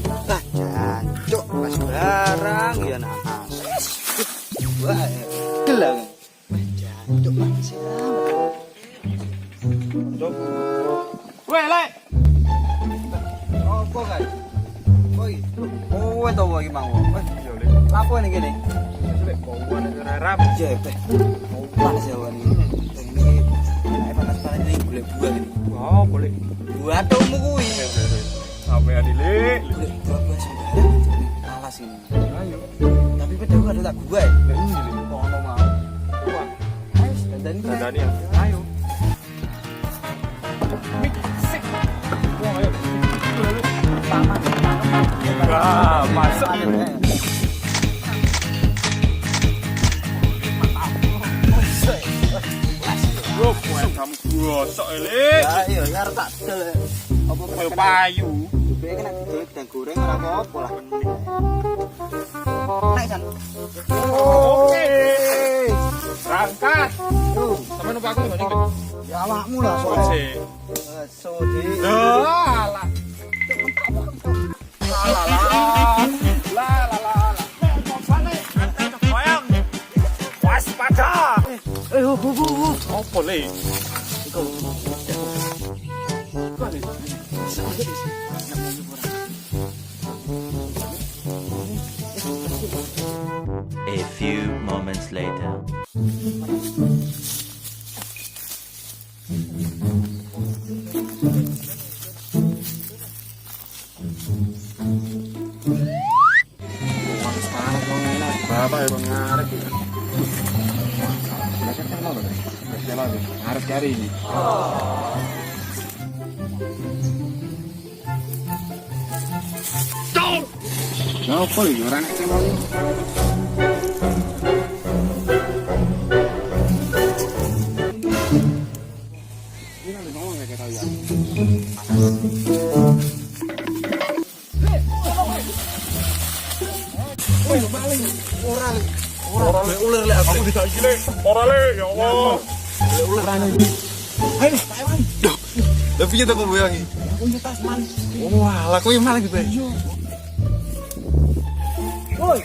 Jancuk pas barang ya nanas. Wah, gelang. Jancuk mas. Weh, Lek. Apa kan? Woi, kowe to wae mang. Wes, yo Le. Lapo ning kene? Lek bawa nek rarap. Ya, teh. Panas ya wani. Ini enak panas-panas ini golek buah ini. Oh, boleh. Buah tomu kuwi. Sampai adi, Lek. Golek buah sembarang. Alas ini. Ayo. Tapi pedaku ada tak gua ya? Lek ini, Lek. Kono mau. Wah, Ayo, dandan. dandani ya. Ayo. Mik, sik. Wah, ayo. Paman. Wah, masuk. Bro, kamu gosok, Lek. Ya, iya, arep tak del. Apa Kayak payu. Dhewe kena digoreng dan goreng ora apa-apa lah. Naik kan. Oke. Berangkat. Tuh, Sampai numpak aku nih, Bang. ya awakmu lah soalnya. Sik. Sodi. Lah, lah. Waspada. Apa le? A few moments later. Bapak ya ngarep. Ngarep cari ini. Stop. Apa lagi orang nek sing mau. Ini lho ngomong ya tahu ya. Ora le ular le aku dikaki le. Ora le ya Allah. Le ular anu. Ayo, Taiwan. Lah piye to kok boyangi? Punya tas man. Wah, lah kowe malah gitu. Woi,